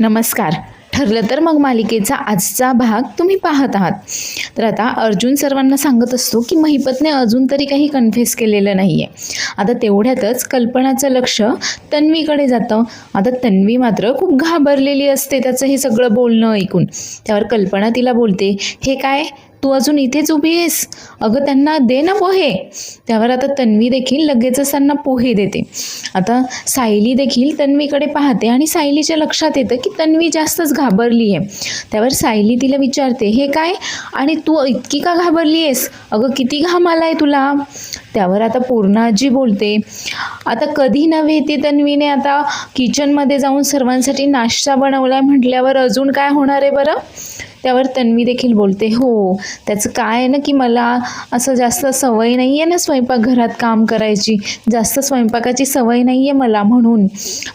नमस्कार. ठरलं तर मग मालिकेचा आजचा भाग तुम्ही पाहत आहात. तर आता अर्जुन सर्वांना सांगत असतो की महिपतने अजून तरी काही कन्फेस केलेलं नाही आहे. आता तेवढ्यातच कल्पनाचं लक्ष तन्वीकडे जातं. आता तन्वी मात्र खूप घाबरलेली असते त्याचं हे सगळं बोलणं ऐकून. त्यावर कल्पना तिला बोलते, हे काय, तू अजून इथेच उभी आहेस? अगं त्यांना दे ना पोहे. त्यावर आता तन्वी देखील लगेचच त्यांना पोहे देते. आता सायली देखील तन्वीकडे पाहते आणि सायलीच्या लक्षात येतं की तन्वी जास्तच घाबरली आहे. त्यावर सायली तिला विचारते, हे काय, आणि तू इतकी का घाबरली आहेस? अगं किती घाम आलाय तुला? त्यावर आता पूर्णाजी बोलते, आता कधी नव्हे ते तन्वीने आता किचनमध्ये जाऊन सर्वांसाठी नाश्ता बनवलाय म्हटल्यावर अजून काय होणार आहे बरं? त्यावर तन्वी देखील बोलते, हो त्याचं काय आहे ना की मला असं जास्त सवय नाही आहे ना स्वयंपाकघरात काम करायची, जास्त स्वयंपाकाची सवय नाही आहे मला म्हणून.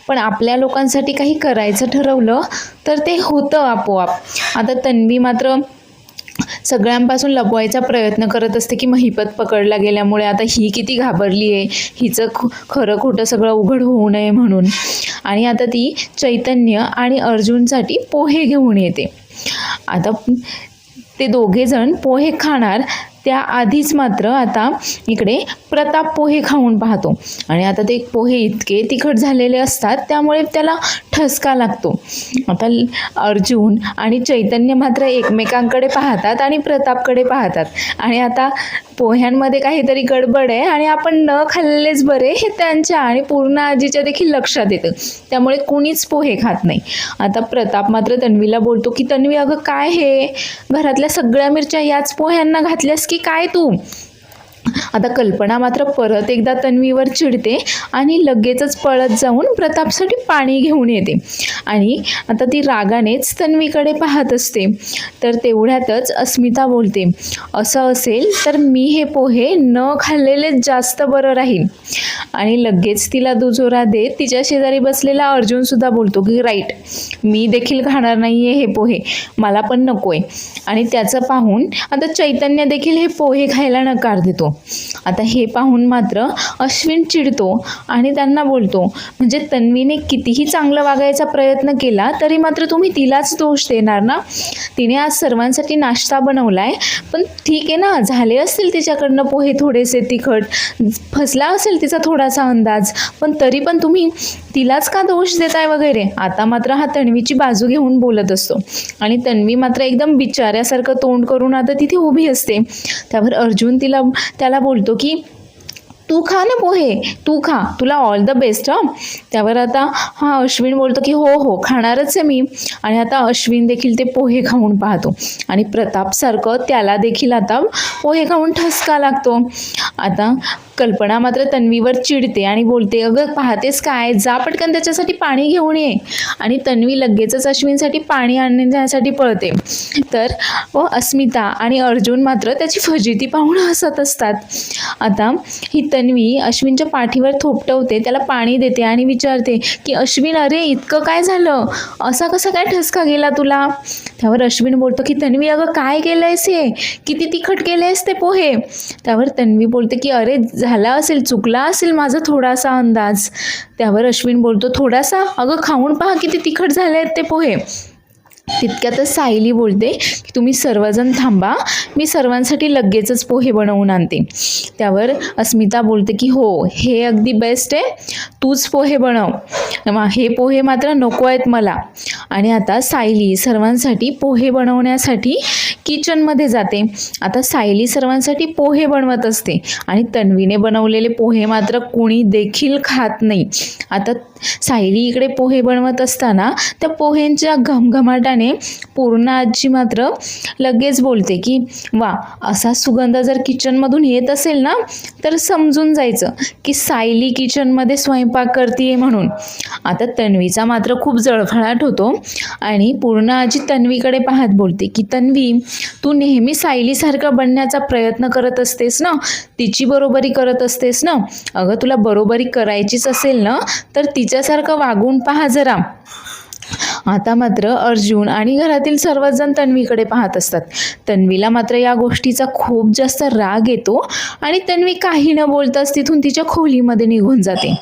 पण आपल्या लोकांसाठी काही करायचं ठरवलं तर ते होतं आपोआप. आता तन्वी मात्र सगळ्यांपासून लपवायचा प्रयत्न करत असते की महिपत पकडला गेल्यामुळे आता ही किती घाबरली आहे, हिचं खरं खोटं सगळं उघड होऊ नये म्हणून. आणि आता ती चैतन्य आणि अर्जुनसाठी पोहे घेऊन येते. आता ते दोघेजण पोहे खाणार त्याआधीच मात्र आता इकडे प्रताप पोहे खाऊन पाहतो आणि आता ते पोहे इतके तिखट झालेले असतात त्यामुळे त्याला ठसका लागतो. आता अर्जुन आणि चैतन्य मात्र एकमेकांकडे पाहतात आणि प्रतापकडे पाहतात आणि आता पोह्यांमध्ये काहीतरी गडबड आहे आणि आपण न खाल्लेच बरे हे त्यांच्या आणि पूर्ण आजीच्या देखील लक्षात येतं. त्यामुळे कुणीच पोहे खात नाही. आता प्रताप मात्र तन्वीला बोलतो की तन्वी, अगं काय हे, घरातल्या सगळ्या मिरच्या याच पोह्यांना घातल्यास की काय तू? आता कल्पना मात्र परत एकदा तन्वीवर चिडते आणि लगेचच पळत जाऊन प्रतापसाठी पाणी घेऊन येते आणि आता ती रागानेच तन्वीकडे पाहत असते. तर तेवढ्यातच अस्मिता बोलते, असं असेल तर मी हे पोहे न खाल्लेले जास्त बरं राहील. आणि लगेच तिला दुजोरा देत तिच्या शेजारी बसलेला अर्जुन सुद्धा बोलतो की राईट, मी देखील खाणार नाही आहे हे पोहे, मला पण नकोय. आणि त्याचं पाहून आता चैतन्य देखील हे पोहे खायला नकार देतो. आता हे पाहून मात्र अश्विन चिडतो आणि त्यांना बोलतो, म्हणजे तन्वीने कितीही चांगलं वागायचा प्रयत्न केला तरी मात्र तुम्ही तिलाच दोष देणार ना? तिने आज सर्वांसाठी नाश्ता बनवलाय, पण ठीक आहे ना, झाले असतील तिच्याकडनं पोहे थोडेसे तिखट, फसला असेल तिचा थोडासा अंदाज, पण तरी पण तुम्ही तिलाच का दोष देताय वगैरे. आता मात्र हा तन्वीची बाजू घेऊन बोलत असतो आणि तन्वी मात्र एकदम बिचाऱ्यासारखं तोंड करून आता तिथे उभी असते. त्यावर अर्जुन त्याला बोलतो की तू खा ना पोहे, तू खा, तुला ऑल द बेस्ट. त्यावर आता हा अश्विन बोलतो की हो हो खाणारच आहे मी. आणि आता अश्विन देखील ते पोहे खाऊन पाहतो आणि प्रतापसारखं त्याला देखील आता पोहे खाऊन ठसका लागतो. आता कल्पना मात्र तन्वीवर चिडते आणि बोलते, अगं पाहतेस काय, जा पटकन त्याच्यासाठी पाणी घेऊन ये. आणि तन्वी लगेचच अश्विनसाठी पाणी आणण्यासाठी पळते. तर अस्मिता आणि अर्जुन मात्र त्याची फजिती पाहून हसत असतात. आता ही तन्वी अश्विनच्या पाठीवर थोपटवते, त्याला पाणी देते आणि विचारते की अश्विन, अरे इतकं काय झालं, असा कसा काय ठसका गेला तुला? त्यावर अश्विन बोलतो की तन्वी, अगं काय केलंयस हे, किती तिखट केलंयस ते पोहे? त्यावर तन्वी बोलते की अरे झाला असेल, चुकला असेल माझा थोडासा अंदाज. त्यावर अश्विन बोलतो, थोडासा? अगं खाऊन पहा किती तिखट झाले आहेत ते पोहे. तितक्यातच सायली बोलते की तुम्ही सर्वजण थांबा, मी सर्वांसाठी लगेचच पोहे बनवून आणते. त्यावर अस्मिता बोलते की हो हे अगदी बेस्ट आहे, तूच पोहे बनव, हे पोहे मात्र नको आहेत मला. आणि आता सायली सर्वांसाठी पोहे बनवण्यासाठी किचनमध्ये जाते. आता सायली सर्वांसाठी पोहे बनवत असते आणि तन्वीने बनवलेले पोहे मात्र कोणी देखील खात नाही. आता सायली इकडे पोहे बनवत असताना त्या पोहेंच्या घमघमाटाने पूर्ण आजी मात्र लगेच बोलते की वा, असा सुगंध जर किचनमधून येत असेल ना तर समजून जायचं की सायली किचनमध्ये स्वयंपाक करते म्हणून. आता तन्वीचा मात्र खूप जळफळाट होतो आणि पूर्ण आजी तन्वीकडे पाहत बोलते की तन्वी, तू नेहमी सायलीसारखं बनण्याचा प्रयत्न करत असतेस ना, तिची बरोबरी करत असतेस ना. अगं तुला बरोबरी करायचीच असेल ना तर तिच्यासारखं वागून पहा जरा. आता मात्र अर्जुन आणि घरातील सर्वच जण तन्वीकडे पाहत असतात. तन्वीला मात्र या गोष्टीचा खूप जास्त राग येतो आणि तन्वी काही न बोलताच तिथून तिच्या खोलीमध्ये निघून जाते.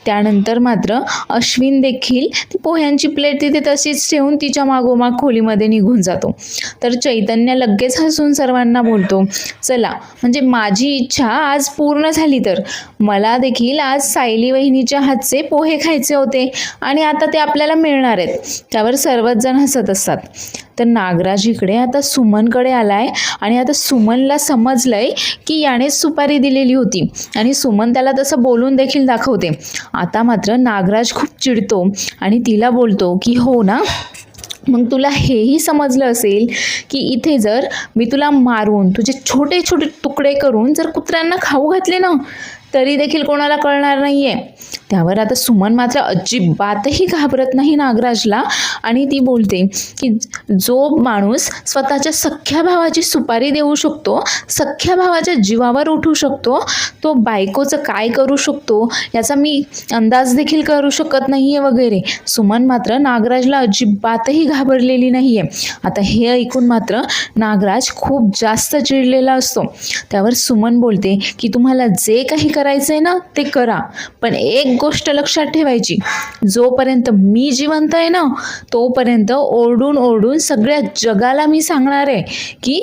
त्यानंतर मात्र अश्विन देखील ती पोह्यांची प्लेट तिथे तशीच ठेवून तिच्या मागोमाग खोलीमध्ये निघून जातो. तर चैतन्य लगेच हसून सर्वांना बोलतो, चला म्हणजे माझी इच्छा आज पूर्ण झाली. तर मला देखील आज सायली वहिनीच्या हातचे पोहे खायचे होते आणि आता ते आपल्याला मिळणार आहेत. त्यावर सर्वच जण हसत असतात. तर नागराज इकडे आता सुमनकडे आलाय आणि आता सुमनला समजलंय की यानेच सुपारी दिलेली होती आणि सुमन त्याला तसं बोलून देखील दाखवते. आता मात्र नागराज खूप चिडतो आणि तिला बोलतो की हो ना, मग तुला हेही समजलं असेल की इथे जर मी तुला मारून तुझे छोटे छोटे तुकडे करून जर कुत्र्यांना खाऊ घातले ना तरी देखील कोणाला कळणार नाहीये. त्यावर आता सुमन मात्र अजिबातही घाबरत नाही नागराजला आणि ती बोलते की जो माणूस स्वतःच्या सख्ख्या भावाची सुपारी देऊ शकतो, सख्ख्या भावाच्या जीवावर उठू शकतो, तो बायकोचं काय करू शकतो याचा मी अंदाज देखील करू शकत नाहीये वगैरे. सुमन मात्र नागराजला अजिबातही घाबरलेली नाहीये. आता हे ऐकून मात्र नागराज खूप जास्त चिडलेला असतो. त्यावर सुमन बोलते की तुम्हाला जे काही करायचंय ना ते करा, पण एक गोष्ट लक्षात ठेवायची, जोपर्यंत मी जिवंत आहे ना तोपर्यंत ओरडून ओरडून सगळ्या जगाला मी सांगणार आहे की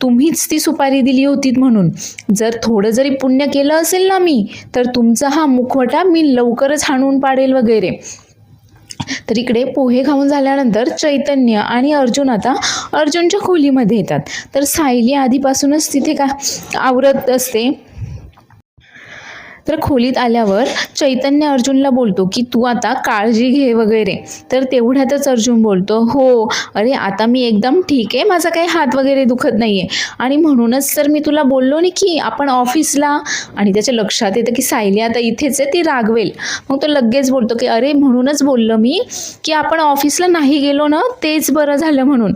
तुम्हीच ती सुपारी दिली होती म्हणून. जर थोडं जरी पुण्य केलं असेल ना मी तर तुमचा हा मुखवटा मी लवकरच हाणून पाडेल वगैरे. तर इकडे पोहे खाऊन झाल्यानंतर चैतन्य आणि अर्जुन आता अर्जुनच्या खोलीमध्ये येतात. तर सायली आधीपासूनच तिथे आवरत असते. तर खोलीत आल्यावर चैतन्य अर्जुनला बोलतो की तू आता काळजी घे वगैरे. तर तेवढ्यातच अर्जुन बोलतो, हो अरे आता मी एकदम ठीक आहे, माझा काही हात वगैरे दुखत नाहीये आणि म्हणूनच तर मी तुला बोललो नाही की आपण ऑफिसला. आणि त्याच्या लक्षात येतं की सायली आता इथेच आहे, ती रागवेल. मग तो लगेच बोलतो की अरे म्हणूनच बोललो मी की आपण ऑफिसला नाही गेलो ना तेच बरं झालं म्हणून.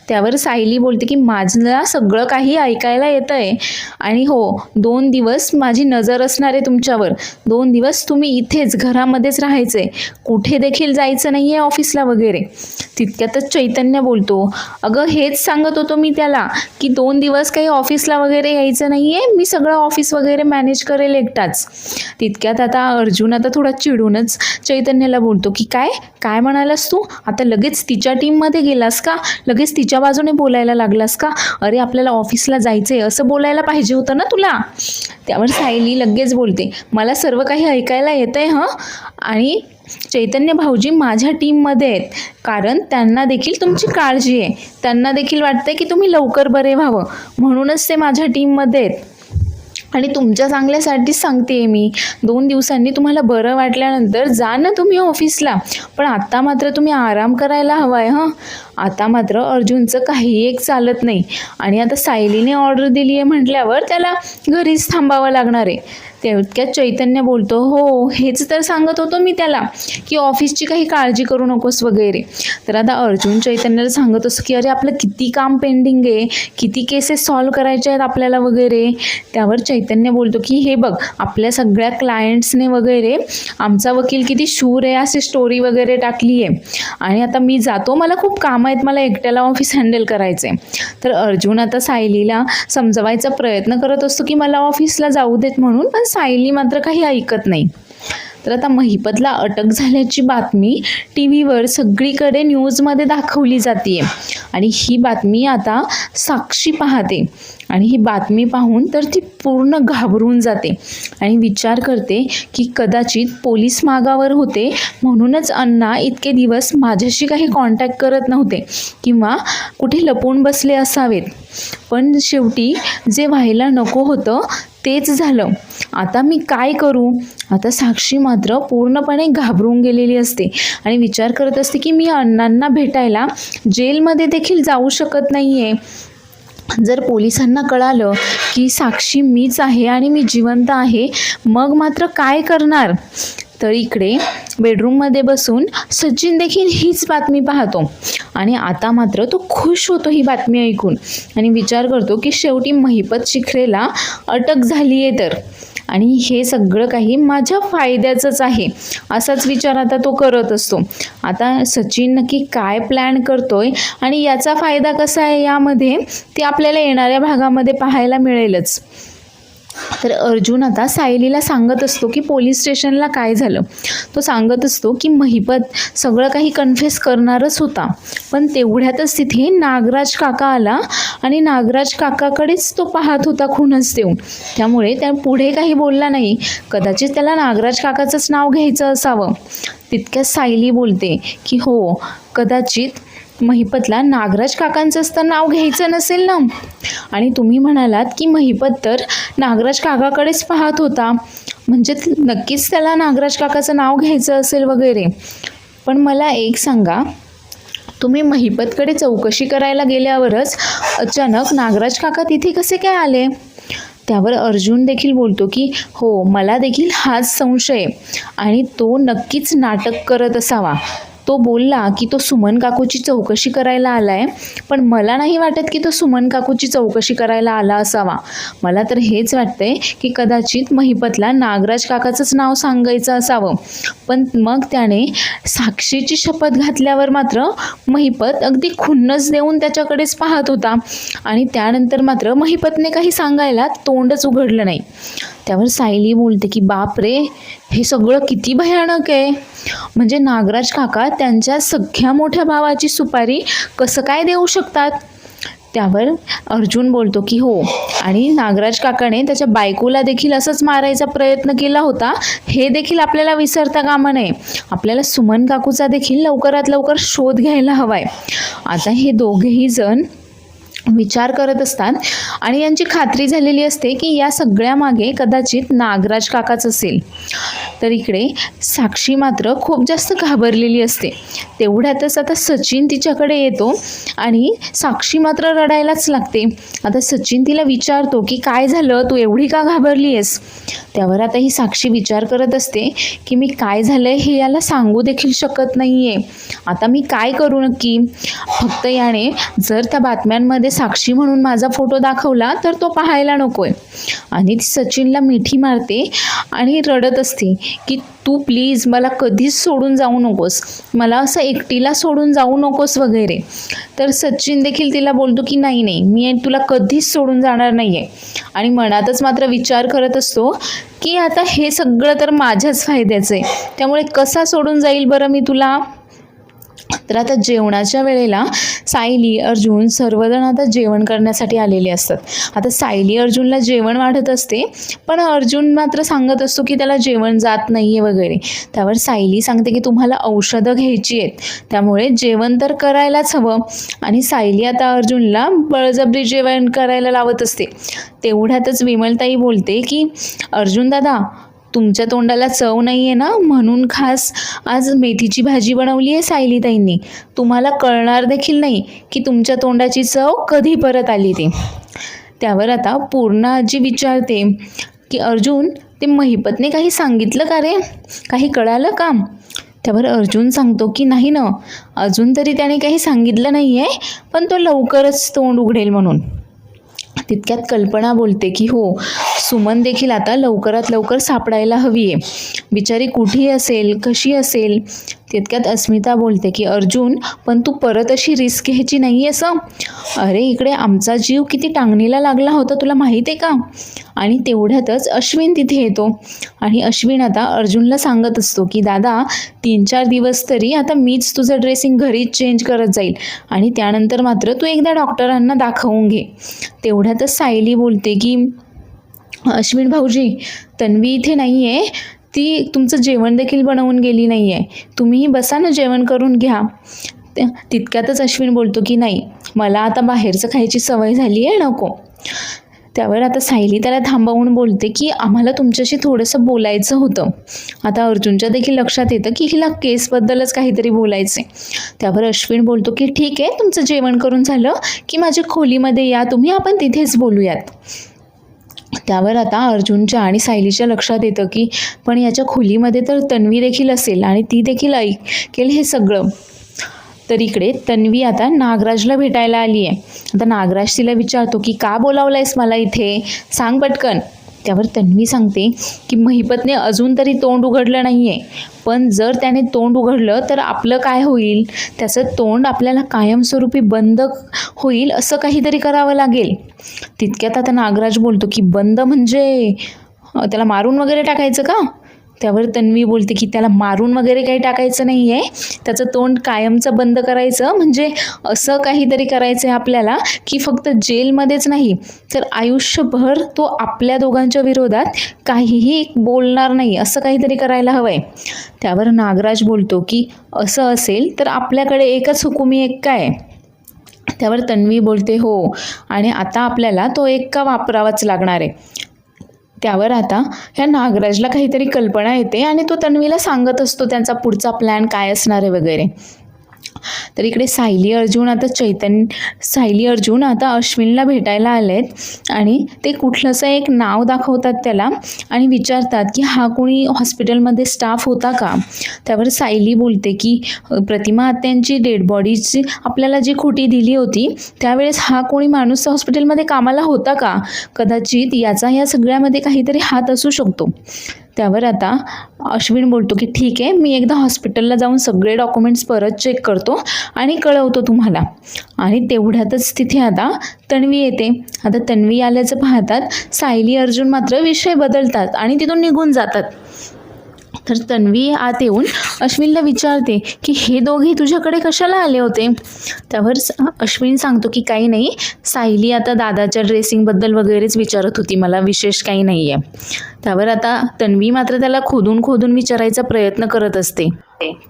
त्यावर सायली बोलते की माझं सगळं काही ऐकायला येतंय आणि हो 2 दिवस माझी नजर असणार आहे तुमच्यावर. 2 दिवस तुम्ही इथेच घरामध्येच राहायचंय, कुठे देखील जायचं नाहीये ऑफिसला वगैरे. तितक्यातच चैतन्य बोलतो, अगं हेच सांगत होतो मी त्याला की 2 दिवस काही ऑफिसला वगैरे यायचं नाहीये, मी सगळं ऑफिस वगैरे मॅनेज करेल एकटाच. तितक्यात आता अर्जुन आता थोडा चिडूनच चैतन्याला बोलतो की काय काय म्हणालास तू, आता लगेच तिच्या टीममध्ये गेलास का, लगेच तिच्या बाजूने बोलायला लागलास का, अरे आपल्याला ऑफिसला जायचंय असं बोलायला पाहिजे होतं ना तुला. त्यावर सायली लगेच बोलते, मला सर्व काही ऐकायला येतंय हं, आणि चैतन्य भाऊजी माझ्या टीममध्ये आहेत कारण त्यांना देखील तुमची काळजी आहे, त्यांना देखील वाटतंय की तुम्ही लवकर बरे व्हावं म्हणूनच ते माझ्या टीममध्ये आहेत आणि तुमच्या चांगल्यासाठीच सांगते मी. 2 दिवसांनी तुम्हाला बरं वाटल्यानंतर जा ना तुम्ही ऑफिसला, पण आता मात्र तुम्ही आराम करायला हवाय हं. आता मात्र अर्जुनचं काही एक चालत नाही आणि आता सायलीने ऑर्डर दिली आहे म्हटल्यावर त्याला घरीच थांबावं लागणार आहे. तेवढ्यात चैतन्य बोलतो, हो हेच तर सांगत होतो मी त्याला की ऑफिसची काही काळजी करू नकोस वगैरे. तर आता अर्जुन चैतन्याला सांगत असतो की अरे आपलं किती काम पेंडिंग आहे, किती केसेस सॉल्व्ह करायचे आहेत आपल्याला वगैरे. त्यावर चैतन्य बोलतो की हे बघ आपल्या सगळ्या क्लायंट्सने वगैरे आमचा वकील किती शूर आहे अशी स्टोरी वगैरे टाकली आहे आणि आता मी जातो, मला खूप काम आहेत, मला एकट्याला ऑफिस हँडल करायचं आहे. तर अर्जुन आता सायलीला समजवायचा प्रयत्न करत असतो की मला ऑफिसला जाऊ देत म्हणून, पण सायली मात्र काही ऐकत नाही. तर आता महिपतला अटक झाल्याची बातमी टी व्हीवर सगळीकडे न्यूजमध्ये दाखवली जाते आणि ही बातमी आता साक्षी पाहते आणि ही बातमी पाहून तर ती पूर्ण घाबरून जाते आणि विचार करते की कदाचित पोलीस मागावर होते म्हणूनच अण्णा इतके दिवस माझ्याशी काही कॉन्टॅक्ट करत नव्हते किंवा कुठे लपून बसले असावेत. पण शेवटी जे व्हायला नको होतं तेच झालं. आता मी काय करू. आता साक्षी मात्र पूर्णपणे घाबरून गेलेली असते आणि विचार करत असते की मी अण्णांना भेटायला जेलमध्ये देखील जाऊ शकत नाहीये. जर पोलिसांना कळालं की साक्षी मीच आहे आणि मी जिवंत आहे मग मात्र काय करणार. तर इकडे बेडरूममध्ये बसून सचिन देखील हीच बातमी पाहतो आणि आता मात्र तो खुश होतो ही बातमी ऐकून आणि विचार करतो की शेवटी महिपत शिखरेला अटक झाली आहे. तर आणि हे सगळं काही माझ्या फायद्याचंच आहे असाच विचार आता तो करत असतो. आता सचिन नक्की काय प्लॅन करतोय आणि याचा फायदा कसा आहे यामध्ये ते आपल्याला येणाऱ्या भागामध्ये पाहायला मिळेलच. तर अर्जुन आता सायलीला सांगत असतो की पोलीस स्टेशनला काय झालं. तो सांगत असतो की महिपत सगळं काही कन्फेस करणारच होता, पण तेवढ्यातच तिथे नागराज काका आला आणि नागराज काकाकडेच तो पाहत होता खूनच देऊन. त्यामुळे त्या पुढे काही बोलला नाही. कदाचित त्याला नागराज काकाचंच नाव घ्यायचं असावं. तितक्यात सायली बोलते की हो, कदाचित महिपतला नागराज काकांचंच तर नाव घ्यायचं नसेल ना. आणि तुम्ही म्हणालात की महिपत तर नागराज काकाकडेच पाहत होता, म्हणजे नक्कीच त्याला नागराज काकाचं नाव घ्यायचं असेल वगैरे. पण मला एक सांगा, तुम्ही महिपतकडे चौकशी करायला गेल्यावरच अचानक नागराज काका तिथे कसे काय आले? त्यावर अर्जुन देखील बोलतो की हो, मला देखील हाच संशय आणि तो नक्कीच नाटक करत असावा. तो बोलला की तो सुमन काकूची चौकशी करायला आलाय, पण मला नाही वाटत की तो सुमन काकूची चौकशी करायला आला असावा. मला तर हेच वाटतंय की कदाचित महिपतला नागराज काकाचंच नाव सांगायचं असावं. पण मग त्याने साक्षीची शपथ घातल्यावर मात्र महिपत अगदी खुन्नस देऊन त्याच्याकडेच पाहत होता आणि त्यानंतर मात्र महिपतने काही सांगायला तोंडच उघडलं नाही. त्यावर सायली बोलते की बाप रे, हे सगळं किती भयानक आहे. म्हणजे नागराज काका त्यांच्या सख्या मोठ्या भावाची सुपारी कसं काय देऊ शकतात? त्यावर अर्जुन बोलतो की हो, आणि नागराज काकाने त्याच्या बायकोला देखील असंच मारायचा प्रयत्न केला होता, हे देखील आपल्याला विसरता कामा नये. आपल्याला सुमन काकूचा देखील लवकरात लवकर शोध घ्यायला हवाय. आता हे दोघेही जण विचार करत असतात आणि यांची खात्री झालेली असते की या सगळ्या मागे कदाचित नागराज काकाच असेल. तर इकडे साक्षी मात्र खूप जास्त घाबरलेली असते. तेवढ्यातच आता सचिन तिच्याकडे येतो आणि साक्षी मात्र रडायलाच लागते. आता सचिन तिला विचारतो की काय झालं, तू एवढी का घाबरली आहेस? त्यावर आता ही साक्षी विचार करत असते की मी काय झालंय हे याला सांगू देखील शकत नाहीये. आता मी काय करू नक्की? फक्त याने जर त्या बातम्यांमध्ये साक्षी म्हणून माझा फोटो दाखवला तर तो पाहायला नकोय. आणि ती सचिनला मिठी मारते आणि रडत असते की तू प्लीज मला कधीच सोडून जाऊ नकोस, मला असं एकटीला सोडून जाऊ नकोस वगैरे. तर सचिन देखील तिला बोलतो की नाही नाही, मी तुला कधीच सोडून जाणार नाही आहे. आणि मनातच मात्र विचार करत असतो की आता हे सगळं तर माझ्याच फायद्याचं आहे, त्यामुळे कसा सोडून जाईल बरं मी तुला? तर आता जेवणाच्या वेळेला सायली, अर्जुन सर्वजण आता जेवण करण्यासाठी आलेले असतात. आता सायली अर्जुनला जेवण वाढत असते, पण अर्जुन मात्र सांगत असतो की त्याला जेवण जात नाही आहे वगैरे. त्यावर सायली सांगते की तुम्हाला औषधं घ्यायची आहेत, त्यामुळे जेवण तर करायलाच हवं. आणि सायली आता अर्जुनला बळजबरी जेवण करायला लावत असते. तेवढ्यातच विमलताई बोलते की अर्जुन दादा, तुमच्या तोंडाला चव नाही आहे ना, म्हणून खास आज मेथीची भाजी बनवली आहे सायलीताईंनी. तुम्हाला कळणार देखील नाही की तुमच्या तोंडाची चव कधी परत आली ते. त्यावर आता पूर्णा आजी विचारते की अर्जुन, ते महिपतने काही सांगितलं का रे? काही कळालं का? त्यावर अर्जुन सांगतो की नाही ना, अजून तरी त्याने काही सांगितलं नाही आहे, पण तो लवकरच तोंड उघडेल म्हणून. तितक्यात कल्पना बोलते की हो, सुमन देखील आता लवकरात लवकर सापडायला हवी आहे. बिचारी कुठे असेल, कशी असेल? तितक्यात अस्मिता बोलते की अर्जुन, पण तू परत अशी रिस्क घ्यायची नाही आहेस. अरे इकडे आमचा जीव किती टांगणीला लागला होता तुला माहीत आहे का? आणि तेवढ्यातच अश्विन तिथे येतो आणि अश्विन आता अर्जुनला सांगत असतो की दादा, 3-4 दिवस तरी आता मीच तुझं ड्रेसिंग घरीच चेंज करत जाईल आणि त्यानंतर मात्र तू एकदा डॉक्टरांना दाखवून घे. तेवढ्यातच सायली बोलते की अश्विन भाऊजी, तन्वी इथे नाही आहे, ती तुमचं जेवण देखील बनवून गेली नाही आहे, तुम्हीही बसा ना, जेवण करून घ्या. तितक्यातच अश्विन बोलतो की नाही, मला आता बाहेरचं खायची सवय झाली आहे, नको. त्यावर आता सायली त्याला थांबवून बोलते की आम्हाला तुमच्याशी थोडंसं बोलायचं होतं. आता अर्जुनच्या देखील लक्षात येतं की हिला केसबद्दलच काहीतरी बोलायचं आहे. त्यावर अश्विन बोलतो की ठीक आहे, तुमचं जेवण करून झालं की माझ्या खोलीमध्ये या तुम्ही, आपण तिथेच बोलूयात. त्यावर आता अर्जुनच्या आणि सायलीच्या लक्षात येतं की पण याच्या खोलीमध्ये तर तन्वी देखील असेल आणि ती देखील ऐकेल हे सगळं. तर इकडे तन्वी आता नागराजला भेटायला आली आहे. आता नागराज तिला विचारतो की का बोलावलंयस मला इथे, सांग पटकन. त्यावर तन्वी सांगते की महिपतने अजून तरी तोंड उघडलं नाही आहे, पण जर त्याने तोंड उघडलं तर आपलं काय होईल? त्याचं तोंड आपल्याला कायमस्वरूपी बंद होईल असं काहीतरी करावं लागेल. तितक्यात आता नागराज बोलतो की बंद म्हणजे त्याला मारून वगैरे टाकायचं का? त्यावर तन्वी बोलते की त्याला मारून वगैरे काही टाकायचं नाही आहे, त्याचं तोंड कायमचं बंद करायचं म्हणजे असं काहीतरी करायचं आहे आपल्याला की फक्त जेलमध्येच नाही तर आयुष्यभर तो आपल्या दोघांच्या विरोधात काहीही बोलणार नाही, असं काहीतरी करायला हवं आहे. त्यावर नागराज बोलतो की असं असेल तर आपल्याकडे एकच हुकुमी एक्का आहे. त्यावर तन्वी बोलते हो, आणि आता आपल्याला तो एक्का वापरावाच लागणार आहे. त्यावर आता ह्या नागराजला काहीतरी कल्पना येते आणि तो तन्वीला सांगत असतो त्यांचा पुढचा प्लॅन काय असणार आहे वगैरे. तर इकडे सायली अर्जुन आता अश्विनला भेटायला आलेत आणि ते कुठलंसं एक नाव दाखवतात त्याला आणि विचारतात की हा कोणी हॉस्पिटलमध्ये स्टाफ होता का? त्यावर सायली बोलते की प्रतिमा आत्यांची डेड बॉडीची आपल्याला जी खोटी दिली होती त्यावेळेस हा कोणी माणूस हॉस्पिटलमध्ये कामाला होता का? कदाचित याचा या सगळ्यामध्ये काहीतरी हात असू शकतो. त्यावर आता अश्विन बोलतो की ठीक आहे, मी एकदा हॉस्पिटलला जाऊन सगळे डॉक्युमेंट्स परत चेक करतो आणि कळवतो तुम्हाला. आणि तेवढ्यातच तिथे आता तन्वी येते. आता तन्वी आल्याचं पाहतात सायली अर्जुन मात्र विषय बदलतात आणि तिथून निघून जातात. तर तन्वी आत येऊन अश्विनला विचारते की हे दोघे तुझ्याकडे कशाला आले होते? त्यावर अश्विन सांगतो की काही नाही, सायली आता दादाच्या ड्रेसिंगबद्दल वगैरेच विचारत होती, मला विशेष काही नाही आहे. त्यावर आता तन्वी मात्र त्याला खोदून खोदून विचारायचा प्रयत्न करत असते,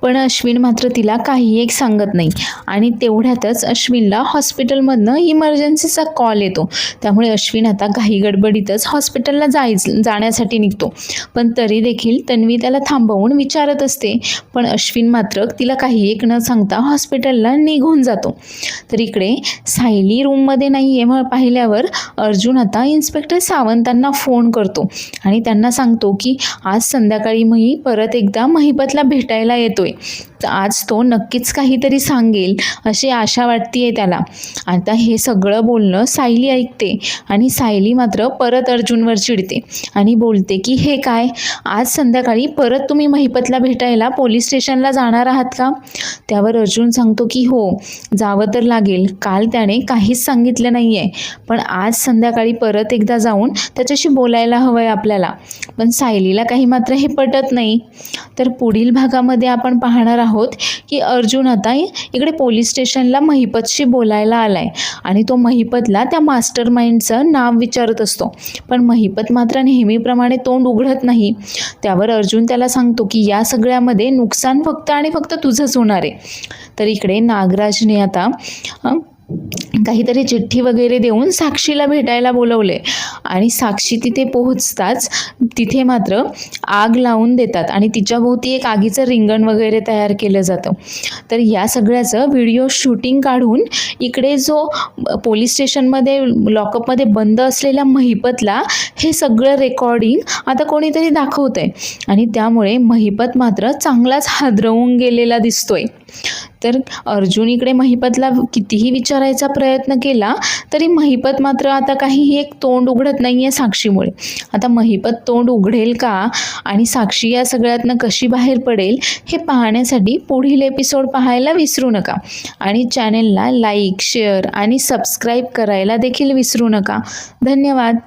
पण अश्विन मात्र तिला काही एक सांगत नाही. आणि तेवढ्यातच अश्विनला हॉस्पिटलमधनं इमर्जन्सीचा कॉल येतो. त्यामुळे अश्विन आता घाई गडबडीतच हॉस्पिटलला जाण्यासाठी निघतो. पण तरी देखील तन्वी त्याला थांबवून विचारत असते, पण अश्विन मात्र तिला काही एक न सांगता हॉस्पिटलला निघून जातो. तर इकडे सायली रूममध्ये नाही आहे पाहिल्यावर अर्जुन आता इन्स्पेक्टर सावंतांना फोन करतो आणि त्यांना सांगतो की आज संध्याकाळी मी परत एकदा महिपतला भेटायला येतोय, तर आज तो नक्कीच काहीतरी सांगेल अशी आशा वाटतेय त्याला. आता हे सगळं बोलणं सायली ऐकते आणि सायली मात्र परत अर्जुनवर चिडते आणि बोलते की हे काय, आज संध्याकाळी परत तुम्ही महिपतला भेटायला पोलीस स्टेशनला जाणार आहात का? त्यावर अर्जुन सांगतो की हो, जावं तर लागेल, काल त्याने काहीच सांगितलं नाही आहे, पण आज संध्याकाळी परत एकदा जाऊन त्याच्याशी बोलायला हवं आहे आपल्याला. पण सायलीला काही मात्र हे पटत नाही. तर पुढील भागामध्ये आपण पाहणार आहोत की अर्जुन आता इकडे पोलीस स्टेशनला महिपतशी बोलायला आलाय आणि तो महिपतला त्या मास्टर माइंडचं नाव विचारत असतो, पण महिपत मात्र नेहमीप्रमाणे तोंड उघडत नाही. त्यावर अर्जुन त्याला सांगतो की या सगळ्यामध्ये नुकसान फक्त आणि फक्त तुझंच होणार आहे. तर इकडे नागराजने आता काहीतरी चिठ्ठी वगैरे देऊन साक्षीला भेटायला बोलवले आणि साक्षी तिथे पोहोचताच तिथे मात्र आग लावून देतात आणि तिच्याभोवती एक आगीचं रिंगण वगैरे तयार केलं जातं. तर या सगळ्याचं व्हिडिओ शूटिंग काढून इकडे जो पोलीस स्टेशनमध्ये लॉकअपमध्ये बंद असलेल्या महिपतला हे सगळं रेकॉर्डिंग आता कोणीतरी दाखवतंय आणि त्यामुळे महिपत मात्र चांगलाच हादरवून गेलेला दिसतोय. तर अर्जुन इकडे महिपतला कितीही विचारायचा प्रयत्न केला तरी महिपत मात्र आता काहीही एक तोंड उघडत नाही आहे साक्षीमुळे. आता महिपत तोंड उघडेल का आणि साक्षी या सगळ्यातनं कशी बाहेर पडेल हे पाहण्यासाठी पुढील एपिसोड पाहायला विसरू नका आणि चॅनेलला लाईक, शेअर आणि सबस्क्राईब करायला देखील विसरू नका. धन्यवाद.